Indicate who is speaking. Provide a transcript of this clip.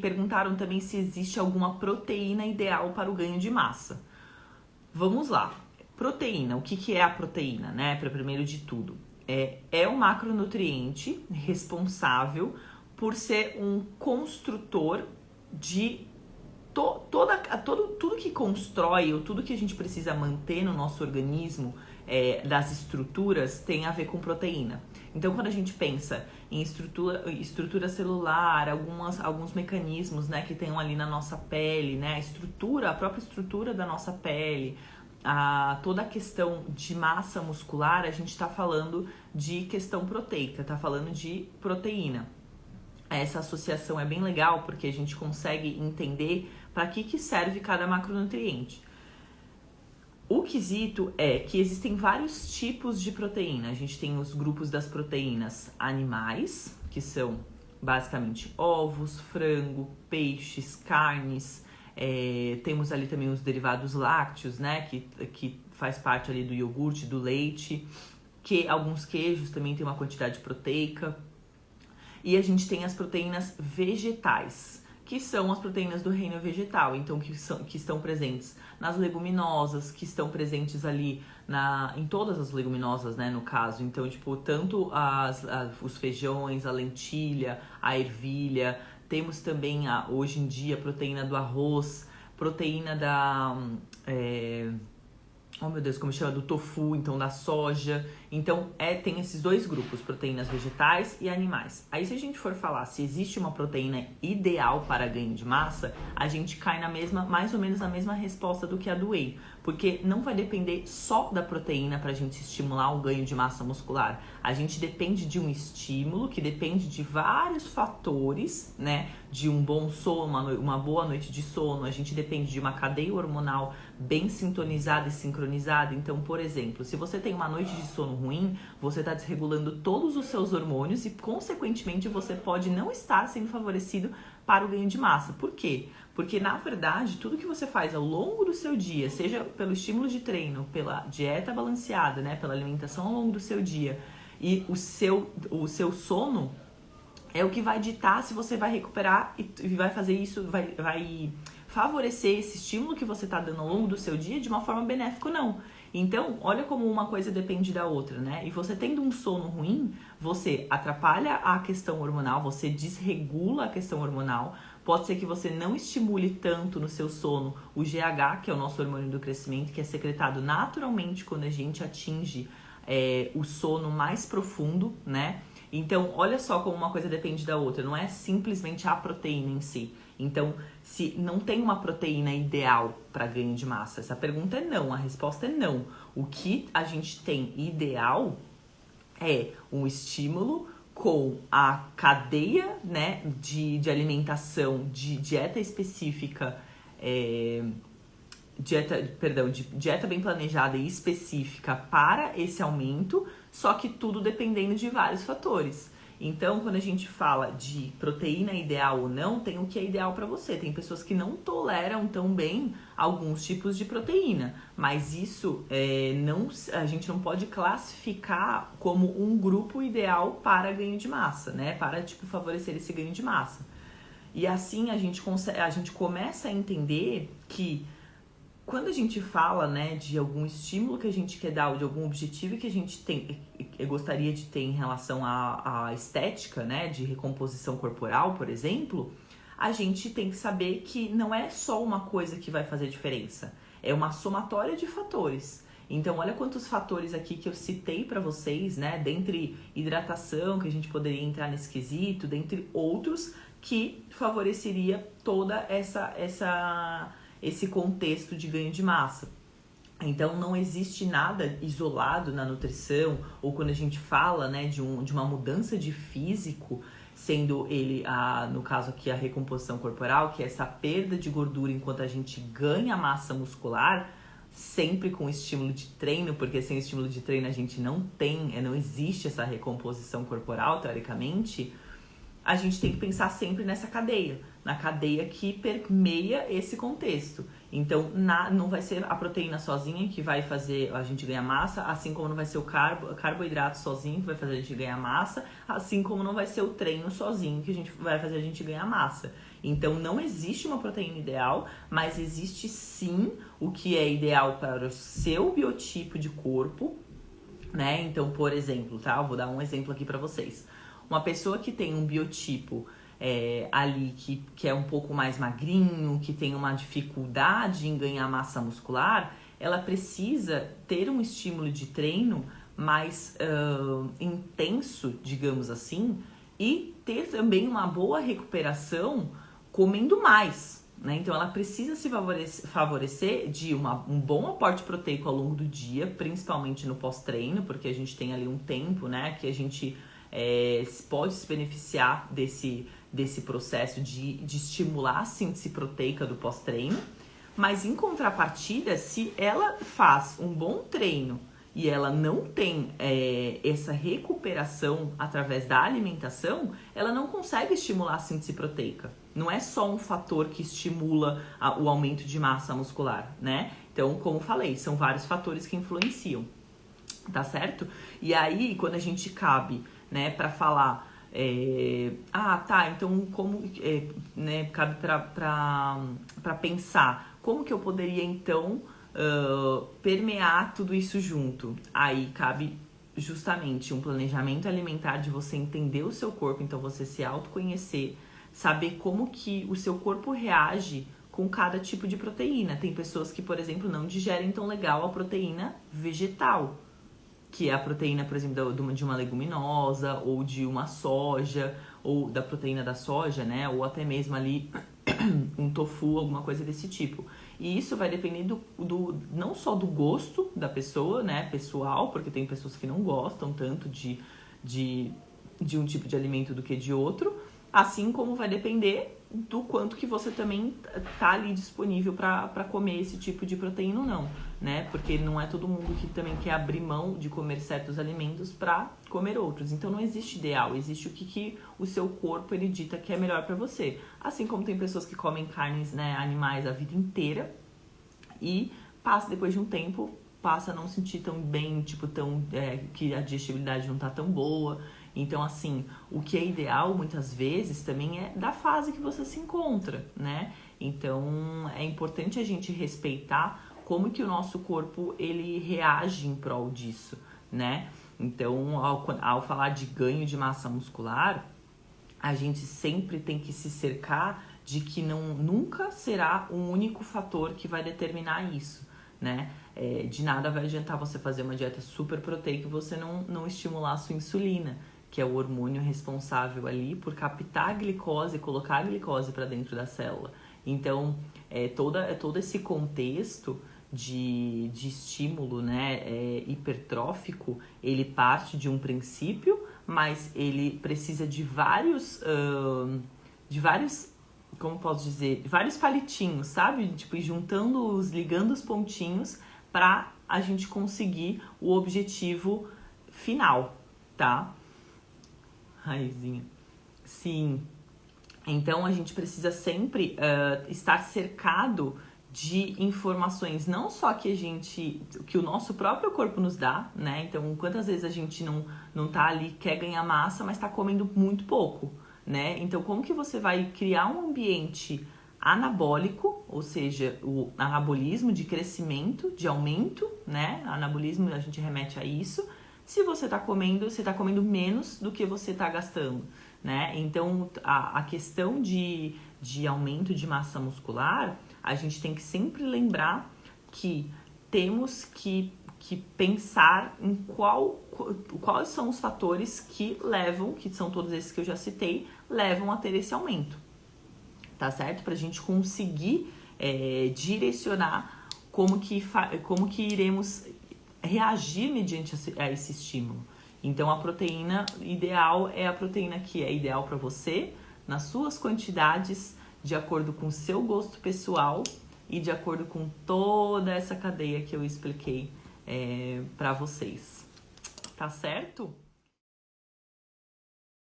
Speaker 1: Perguntaram também se existe alguma proteína ideal para o ganho de massa. Vamos lá. Proteína, o que é a proteína, né? Para primeiro de tudo, é um macronutriente responsável por ser um construtor de tudo que constrói, ou tudo que a gente precisa manter no nosso organismo, das estruturas, tem a ver com proteína. Então, quando a gente pensa em estrutura celular, alguns mecanismos, né, que tem ali na nossa pele, né, a própria estrutura da nossa pele, toda a questão de massa muscular, a gente está falando de questão proteica, está falando de proteína. Essa associação é bem legal porque a gente consegue entender para que serve cada macronutriente. O quesito é que existem vários tipos de proteína. A gente tem os grupos das proteínas animais, que são basicamente ovos, frango, peixes, carnes. Temos ali também os derivados lácteos, né, que faz parte ali do iogurte, do leite, que alguns queijos também tem uma quantidade proteica. E a gente tem as proteínas vegetais, que são as proteínas do reino vegetal, então que estão presentes nas leguminosas, que estão presentes ali em todas as leguminosas, né, no caso. Então, tipo, tanto os feijões, a lentilha, a ervilha, temos também hoje em dia proteína do arroz, proteína oh meu Deus, como chama? Do tofu, então da soja. Então, tem esses dois grupos, proteínas vegetais e animais. Aí, se a gente for falar se existe uma proteína ideal para ganho de massa, a gente cai mais ou menos na mesma resposta do que a do whey. Porque não vai depender só da proteína para a gente estimular o ganho de massa muscular. A gente depende de um estímulo que depende de vários fatores, né? De um bom sono, uma boa noite de sono. A gente depende de uma cadeia hormonal bem sintonizada e sincronizada. Então, por exemplo, se você tem uma noite de sono ruim, você está desregulando todos os seus hormônios e, consequentemente, você pode não estar sendo favorecido para o ganho de massa. Por quê? Porque, na verdade, tudo que você faz ao longo do seu dia, seja pelo estímulo de treino, pela dieta balanceada, né, pela alimentação ao longo do seu dia, e o seu sono é o que vai ditar se você vai recuperar e vai fazer isso, vai favorecer esse estímulo que você está dando ao longo do seu dia de uma forma benéfica ou não. Então, olha como uma coisa depende da outra, né? E você tendo um sono ruim, você atrapalha a questão hormonal, você desregula a questão hormonal. Pode ser que você não estimule tanto no seu sono o GH, que é o nosso hormônio do crescimento, que é secretado naturalmente quando a gente atinge o sono mais profundo, né? Então, olha só como uma coisa depende da outra, não é simplesmente a proteína em si. Então, se não tem uma proteína ideal para ganho de massa, essa pergunta é não, a resposta é não. O que a gente tem ideal é um estímulo com a cadeia, né, de alimentação, de dieta específica, dieta bem planejada e específica para esse aumento, só que tudo dependendo de vários fatores. Então, quando a gente fala de proteína ideal ou não, tem o que é ideal para você. Tem pessoas que não toleram tão bem alguns tipos de proteína, mas isso a gente não pode classificar como um grupo ideal para ganho de massa, né? Para, favorecer esse ganho de massa. E assim a gente começa a entender que quando a gente fala, né, de algum estímulo que a gente quer dar, ou de algum objetivo que a gente gostaria de ter em relação à estética, né, de recomposição corporal, por exemplo, a gente tem que saber que não é só uma coisa que vai fazer diferença, é uma somatória de fatores. Então, olha quantos fatores aqui que eu citei para vocês, né, dentre hidratação, que a gente poderia entrar nesse quesito, dentre outros, que favoreceria toda esse contexto de ganho de massa. Então, não existe nada isolado na nutrição, ou quando a gente fala, né, de uma mudança de físico, sendo ele, no caso aqui, a recomposição corporal, que é essa perda de gordura enquanto a gente ganha massa muscular, sempre com estímulo de treino, porque sem estímulo de treino a gente não existe essa recomposição corporal, teoricamente. A gente tem que pensar sempre nessa cadeia, na cadeia que permeia esse contexto. Então, não vai ser a proteína sozinha que vai fazer a gente ganhar massa, assim como não vai ser o carboidrato sozinho que vai fazer a gente ganhar massa, assim como não vai ser o treino sozinho que vai fazer a gente ganhar massa. Então, não existe uma proteína ideal, mas existe sim o que é ideal para o seu biotipo de corpo, né? Então, por exemplo, tá? Eu vou dar um exemplo aqui para vocês. Uma pessoa que tem um biotipo ali que é um pouco mais magrinho, que tem uma dificuldade em ganhar massa muscular, ela precisa ter um estímulo de treino mais intenso, digamos assim, e ter também uma boa recuperação comendo mais, né? Então ela precisa se favorecer de um bom aporte proteico ao longo do dia, principalmente no pós-treino, porque a gente tem ali um tempo, né, que a gente pode se beneficiar desse processo de estimular a síntese proteica do pós-treino. Mas em contrapartida, se ela faz um bom treino e ela não tem essa recuperação através da alimentação, ela não consegue estimular a síntese proteica. Não é só um fator que estimula o aumento de massa muscular, né? Então, como falei, são vários fatores que influenciam, tá certo? E aí, quando a gente cabe, né, para falar, então como, né, cabe para pensar como que eu poderia, então, permear tudo isso junto. Aí cabe justamente um planejamento alimentar de você entender o seu corpo, então você se autoconhecer, saber como que o seu corpo reage com cada tipo de proteína. Tem pessoas que, por exemplo, não digerem tão legal a proteína vegetal, que é a proteína, por exemplo, de uma leguminosa, ou de uma soja, ou da proteína da soja, né? Ou até mesmo ali um tofu, alguma coisa desse tipo. E isso vai depender não só do gosto da pessoa, né, pessoal, porque tem pessoas que não gostam tanto de um tipo de alimento do que de outro, assim como vai depender do quanto que você também tá ali disponível para comer esse tipo de proteína ou não, né? Porque não é todo mundo que também quer abrir mão de comer certos alimentos para comer outros. Então não existe ideal, existe o que o seu corpo ele dita que é melhor para você. Assim como tem pessoas que comem carnes, né, animais a vida inteira e depois de um tempo passa a não sentir tão bem, que a digestibilidade não tá tão boa. Então, assim, o que é ideal, muitas vezes, também é da fase que você se encontra, né? Então, é importante a gente respeitar como que o nosso corpo, ele reage em prol disso, né? Então, ao falar de ganho de massa muscular, a gente sempre tem que se cercar de que nunca será um único fator que vai determinar isso, né? De nada vai adiantar você fazer uma dieta super proteica e você não estimular a sua insulina, que é o hormônio responsável ali por captar a glicose e colocar a glicose para dentro da célula. Então, todo esse contexto de estímulo, né, hipertrófico, ele parte de um princípio, mas ele precisa de vários, como posso dizer, vários palitinhos, sabe? Tipo, ligando os pontinhos para a gente conseguir o objetivo final, tá? Raizinha. Sim. Então, a gente precisa sempre estar cercado de informações, não só que o nosso próprio corpo nos dá, né? Então, quantas vezes a gente não tá ali, quer ganhar massa, mas tá comendo muito pouco, né? Então, como que você vai criar um ambiente anabólico, ou seja, o anabolismo de crescimento, de aumento, né? Anabolismo, a gente remete a isso. Se você tá comendo menos do que você tá gastando, né? Então, a questão de aumento de massa muscular, a gente tem que sempre lembrar que temos que pensar em quais são os fatores que são todos esses que eu já citei, levam a ter esse aumento, tá certo? Pra gente conseguir direcionar como que iremos reagir mediante a esse estímulo. Então, a proteína ideal é a proteína que é ideal para você, nas suas quantidades, de acordo com o seu gosto pessoal e de acordo com toda essa cadeia que eu expliquei para vocês. Tá certo?